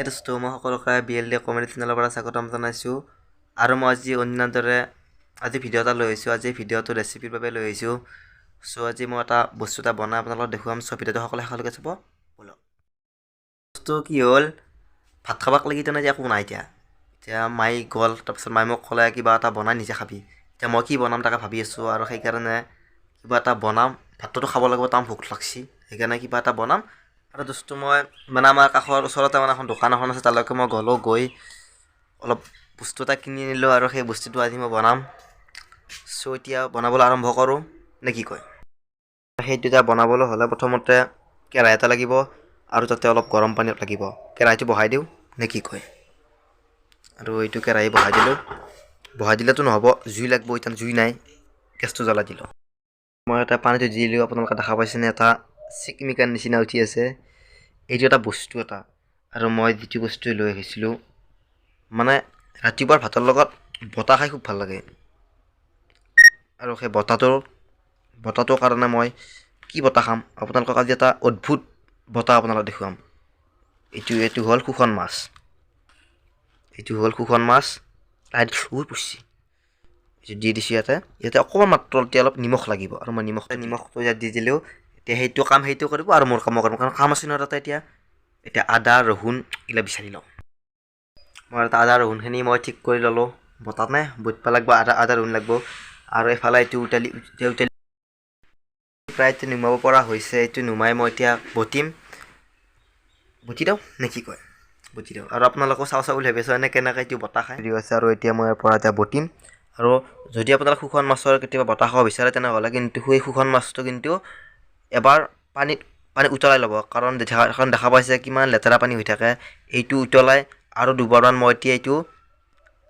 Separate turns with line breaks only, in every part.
দোস্তো মই সকলোকে BLD comedy চেনেলৰ পৰা স্বাগতম জনাইছোঁ আৰু মই আজি অন্যান্য দৰে আজি ভিডিঅ' এটা লৈ আহিছোঁ। আজি ভিডিঅ'টো ৰেচিপিৰ বাবে লৈ আহিছোঁ। চ' আজি মই এটা বস্তু এটা বনাই আপোনালোকক দেখুৱাম। চ' ভিডিঅ'টো সকলোৱে শেষলৈকে চাব বলক। বস্তু কি হ'ল, ভাত খাবাক লাগি তেনে একো নাই। এতিয়া মায়ে গ'ল, তাৰপিছত মায়ে মোক ক'লে কিবা এটা বনাই নিজে খাবি। এতিয়া মই কি বনাম তাকে ভাবি আছোঁ আৰু সেইকাৰণে কিবা এটা বনাম। ভাতটোতো খাব লাগিব, তাৰ ভোক লাগছি, সেইকাৰণে কিবা এটা বনাম। আৰু দোস্তো মই মানে আমাৰ কাষৰ ওচৰতে মানে এখন দোকান এখন আছে, তালৈকে মই গ'লোঁ, গৈ অলপ বস্তু এটা কিনি আনিলোঁ আৰু সেই বস্তুটো আজি মই বনাম। চ' এতিয়া বনাবলৈ আৰম্ভ কৰোঁ নে কি কয়? সেইটো এতিয়া বনাবলৈ হ'লে প্ৰথমতে কেৰাহী এটা লাগিব আৰু তাতে অলপ গৰম পানী লাগিব। কেৰাহীটো বহাই দিওঁ নে কি কয়? আৰু এইটো কেৰাহী বহাই দিলেতো নহ'ব, জুই লাগিব। এতিয়া জুই নাই, গেছটো জ্বলাই দিলোঁ। মই এটা পানীটো দি দিলোঁ। আপোনালোকে দেখা পাইছেনে এটা চিকমিকাৰ নিচিনা উঠি আছে। এইটো এটা বস্তু এটা, আৰু মই যিটো বস্তু লৈ আহিছিলোঁ মানে ৰাতিপুৱাৰ ভাতৰ লগত বতাহ খাই খুব ভাল লাগে। আৰু সেই বতাহটোৰ কাৰণে মই কি বতাহ খাম, আপোনালোকক আজি এটা অদ্ভুত বতাহ আপোনালোকক দেখুৱাম। এইটো হ'ল শুকান মাছ। লাইট পচি দি দিছোঁ। ইয়াতে অকণমান মাত্ৰ এতিয়া অলপ নিমখ লাগিব, আৰু মই নিমখটো ইয়াত দি দিলোঁ। এতিয়া সেইটো কাম কৰিব আৰু মোৰ কাম কৰিব, কাৰণ কাম আছে ন তাতে। এতিয়া আদা ৰহুন এইবিলাক বিচাৰি লওঁ। মই আদা ৰহুনখিনি মই ঠিক কৰি ল'লোঁ। বতাত নাই বটিব লাগিব, আদা ৰহুন লাগিব। আৰু এইফালে এইটো উতালি প্ৰায়টো নুমাব পৰা হৈছে। এইটো নুমাই মই এতিয়া বটি দিওঁ নে কি কয়? বটি দিওঁ। আৰু আপোনালোকেও চাওঁ বুলি ভাবিছোঁ এনে কেনেকৈ এইটো বতাহ খাই আছে। আৰু এতিয়া মই ইয়াৰ পৰা বটিম। আৰু যদি আপোনালোকে শুকান মাছৰ কেতিয়াবা বতাহ খাব বিচাৰে, তেনেহ'লে কিন্তু সেই শুকান মাছটো কিন্তু এবাৰ পানী উতলাই ল'ব, কাৰণ দেখা পাইছে কিমান লেতেৰা পানী হৈ থাকে। এইটো উতলাই আৰু দুবাৰমান মই এতিয়া এইটো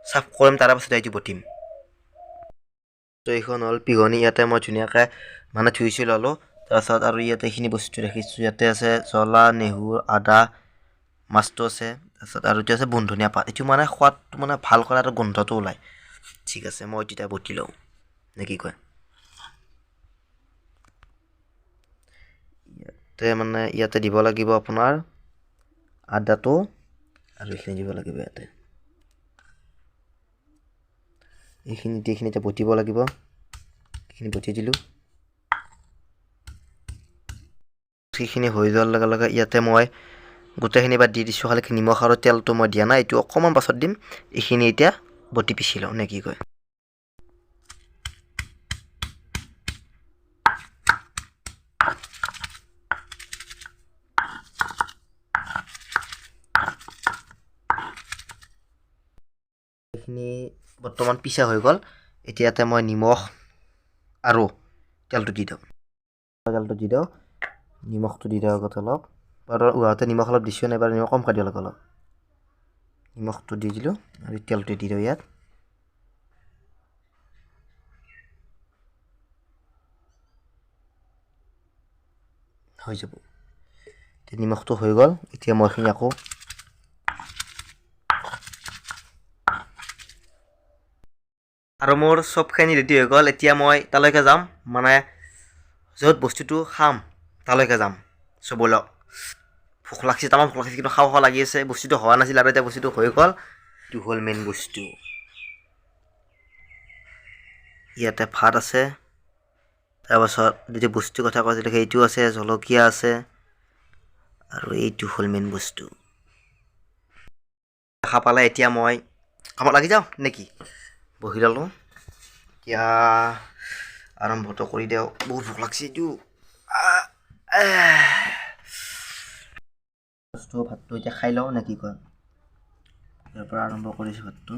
চাফ কৰিম, তাৰ পাছত এইটো বটিম। তো এইখন হ'ল পিহনি। ইয়াতে মই ধুনীয়াকৈ মানে ধুই ল'লোঁ। তাৰপাছত আৰু ইয়াতে এইখিনি বস্তু ৰাখিছোঁ। ইয়াতে আছে জ্বলা, নেহৰু, আদা, মাছটো আছে। তাৰপাছত আৰু এইটো আছে বন ধনীয়া পাত। এইটো মানে সোৱাদটো মানে ভাল কৰে আৰু গোন্ধটো ওলায়। ঠিক আছে, মই তেতিয়া বটি লওঁ নে কি কয়? ইয়াতে দিব লাগিব আপোনাৰ আদাটো, আৰু এইখিনি দিব লাগিব ইয়াতে। এইখিনিতে বটিব লাগিব। এইখিনি বটি দিলোঁ। সেইখিনি হৈ যোৱাৰ লগে লগে ইয়াতে মই গোটেইখিনি বাদ দি দিছোঁ। খালি নিমখ আৰু তেলটো মই দিয়া নাই, এইটো অকণমান পাছত দিম। এইখিনি এতিয়া বটি পিচি লওঁ নে কি কয়? এইখিনি বৰ্তমান পিছা হৈ গ'ল। এতিয়া ইয়াতে মই নিমখ আৰু তেলটো দি দিওঁ। নিমখটো দি দিওঁ আগতে অলপ, আৰু উহাতে নিমখ অলপ দিছোঁ, নাই বাৰু নিমখ কমকৈ দিব লাগে অলপ। নিমখটো দি দিলোঁ আৰু তেলটো দি দিওঁ। ইয়াত হৈ যাব। নিমখটো হৈ গ'ল। এতিয়া মই এইখিনি আকৌ আৰু মোৰ চবখিনি ৰেডি হৈ গ'ল। এতিয়া মই তালৈকে যাম, মানে য'ত বস্তুটো খাম তালৈকে যাম। চ' ব'লক। ভোক লাগছে, তামাম ভোক লাগছে, কিন্তু খাওঁ লাগি আছে। বস্তুটো হোৱা নাছিল আৰু এতিয়া বস্তুটো হৈ গ'ল। এইটো হ'ল মেইন বস্তু। ইয়াতে ভাত আছে, তাৰপাছত যিটো বস্তুৰ কথা কৈছিলোঁ সেইটো আছে, জলকীয়া আছে, আৰু এইটো হ'ল মেইন বস্তু। দেখা পালে এতিয়া মই কামত লাগি যাওঁ নেকি? বহি ল'লোঁ। এতিয়া আৰম্ভটো কৰি দিওঁ। বহুত ভোক লাগছে এইটো। ভাতটো এতিয়া খাই লওঁ নে কি কয়? ইয়াৰ পৰা আৰম্ভ কৰিছোঁ ভাতটো।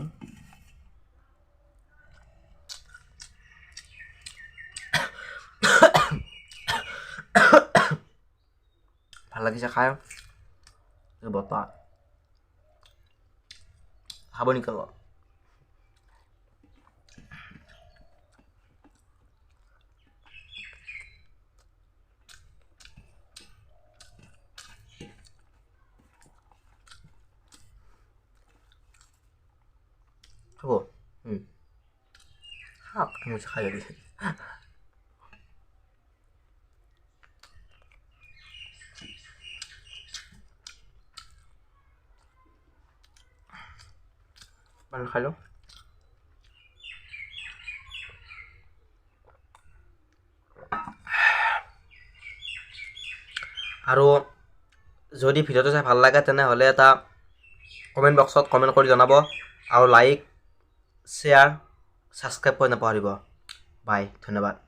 ভাল লাগিছে খাই। বতাহ খাব নেকি অলপ? খাব? খাওক, খাই যাবি। পানী খাই লওঁ। আৰু যদি ভিডিঅ'টো চাই ভাল লাগে তেনেহ'লে এটা কমেণ্ট বক্সত কমেণ্ট কৰি জনাব আৰু লাইক শ্বেয়াৰ ছাবস্ক্ৰাইব কৰি নাপাহৰিব। বাই, ধন্যবাদ।